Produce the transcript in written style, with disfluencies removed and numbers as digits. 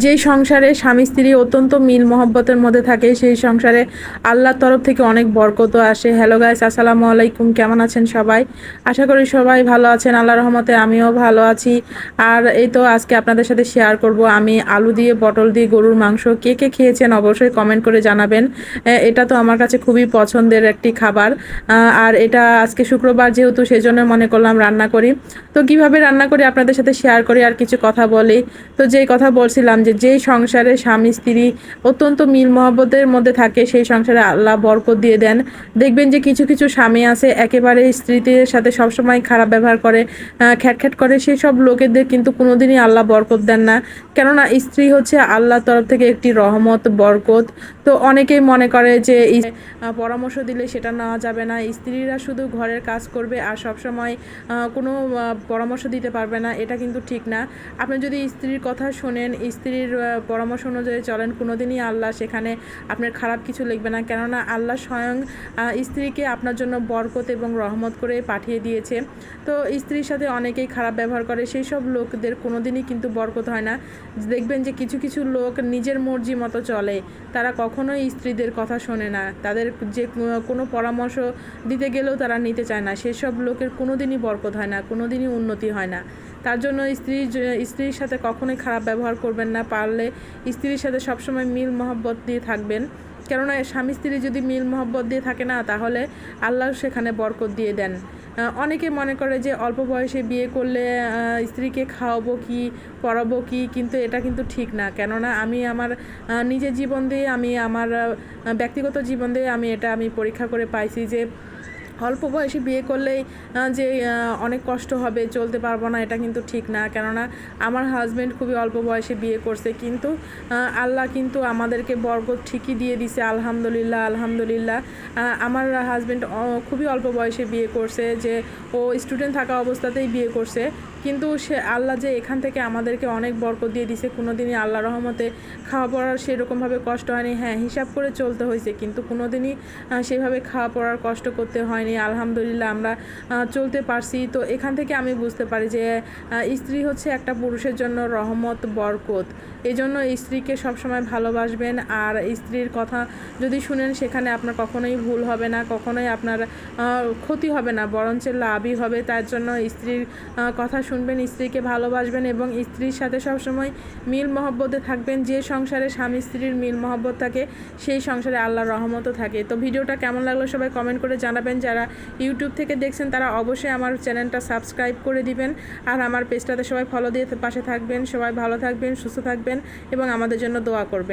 যেই সংসারে স্বামী স্ত্রী অত্যন্ত মিল মহব্বতের মধ্যে থাকে সেই সংসারে আল্লাহর তরফ থেকে অনেক বরকত আসে। হ্যালো গাইস, আসসালামু আলাইকুম। কেমন আছেন সবাই? আশা করি সবাই ভালো আছেন। আল্লাহর রহমতে আমিও ভালো আছি। আর এই তো আজকে আপনাদের সাথে শেয়ার করব আমি আলু দিয়ে পটল দিয়ে গরুর মাংস। কে কে খেয়েছেন অবশ্যই কমেন্ট করে জানাবেন। এটা তো আমার কাছে খুবই পছন্দের একটি খাবার। আর এটা আজকে শুক্রবার যেহেতু সেজন্য মনে করলাম রান্না করি। তো কিভাবে রান্না করি আপনাদের সাথে শেয়ার করি আর কিছু কথা বলি। তো যেই কথা বলছিলাম যে যেই সংসারে স্বামী স্ত্রী অত্যন্ত মিল মহব্বতের মধ্যে থাকে সেই সংসারে আল্লাহ বরকত দিয়ে দেন। দেখবেন যে কিছু কিছু স্বামী আছে একেবারে স্ত্রীদের সাথে সবসময় খারাপ ব্যবহার করে, খ্যাটখ্যাট করে, সেই সব লোকেদের কিন্তু কোনোদিনই আল্লাহ বরকত দেন না। কেননা স্ত্রী হচ্ছে আল্লাহর তরফ থেকে একটি রহমত, বরকত। তো অনেকেই মনে করে যে পরামর্শ দিলে সেটা নেওয়া যাবে না, স্ত্রীরা শুধু ঘরের কাজ করবে আর সবসময় কোনো পরামর্শ দিতে পারবে না। এটা কিন্তু ঠিক না। আপনি যদি স্ত্রীর কথা শোনেন, স্ত্রীর পরামর্শ অনুযায়ী চলেন, কোনোদিনই আল্লাহ সেখানে আপনার খারাপ কিছু লিখবে না। কেননা আল্লাহ স্বয়ং স্ত্রীকে আপনার জন্য বরকত এবং রহমত করে পাঠিয়ে দিয়েছে। তো স্ত্রীর সাথে অনেকেই খারাপ ব্যবহার করে, সেই সব লোকদের কোনোদিনই কিন্তু বরকত হয় না। দেখবেন যে কিছু কিছু লোক নিজের মর্জি মতো চলে, তারা কখনোই স্ত্রীদের কথা শোনে না, তাদের যে কোনো পরামর্শ দিতে গেলেও তারা নিতে চায় না। সেসব লোকের কোনোদিনই বরকত হয় না, কোনোদিনই উন্নতি হয় না। তার জন্য স্ত্রীর সাথে কখনোই খারাপ ব্যবহার করবেন না। পারলে স্ত্রীর সাথে সবসময় মিল মহব্বত দিয়ে থাকবেন। কেননা স্বামী স্ত্রী যদি মিল মহব্বত দিয়ে থাকে না, তাহলে আল্লাহ সেখানে বরকত দিয়ে দেন। অনেকে মনে করে যে অল্প বয়সে বিয়ে করলে স্ত্রীকে খাওয়াবো কি, পড়াবো কি, কিন্তু এটা কিন্তু ঠিক না। কেননা আমি আমার নিজের জীবন দিয়ে, আমি আমার ব্যক্তিগত জীবন দিয়ে আমি পরীক্ষা করে পাইছি যে অল্প বয়সে বিয়ে করলেই যে অনেক কষ্ট হবে, চলতে পারবো না, এটা কিন্তু ঠিক না। কেননা আমার হাজব্যান্ড খুবই অল্প বয়সে বিয়ে করছে, কিন্তু আল্লাহ কিন্তু আমাদেরকে বরকত ঠিকই দিয়ে দিছে। আলহামদুলিল্লাহ, আলহামদুলিল্লাহ। আমার হাজব্যান্ড খুবই অল্প বয়সে বিয়ে করছে, যে ও স্টুডেন্ট থাকা অবস্থাতেই বিয়ে করছে, কিন্তু সে আল্লাহ যে এখান থেকে আমাদেরকে অনেক বরকত দিয়ে দিছে। কোনোদিনই আল্লাহ রহমতে খাওয়া পড়ার সেরকমভাবে কষ্ট হয়নি। হ্যাঁ, হিসাব করে চলতে হয়েছে, কিন্তু কোনোদিনই সেভাবে খাওয়া পড়ার কষ্ট করতে হয়নি। আলহামদুলিল্লাহ, আমরা চলতে পারছি। তো এখান থেকে আমি বুঝতে পারি যে স্ত্রী হচ্ছে একটা পুরুষের জন্য রহমত, বরকত। এই জন্য স্ত্রীকে সবসময় ভালোবাসবেন। আর স্ত্রীর কথা যদি শুনেন, সেখানে আপনার কখনোই ভুল হবে না, কখনোই আপনার ক্ষতি হবে না, বরঞ্চ লাভই হবে। তার জন্য স্ত্রীর কথা শুনবেন, স্ত্রীকে ভালোবাসবেন এবং স্ত্রীর সাথে সবসময় মিল মহব্বতে থাকবেন। যে সংসারে স্বামী স্ত্রীর মিল মহব্বত থাকে সেই সংসারে আল্লাহর রহমতও থাকে। তো ভিডিওটা কেমন লাগলো সবাই কমেন্ট করে জানাবেন। যারা ইউটিউব থেকে দেখছেন তারা অবশ্যই আমার চ্যানেলটা সাবস্ক্রাইব করে দিবেন, আর আমার পেজটাতে সবাই ফলো দিয়ে পাশে থাকবেন। সবাই ভালো থাকবেন, সুস্থ থাকবেন এবং আমাদের জন্য দোয়া করবেন।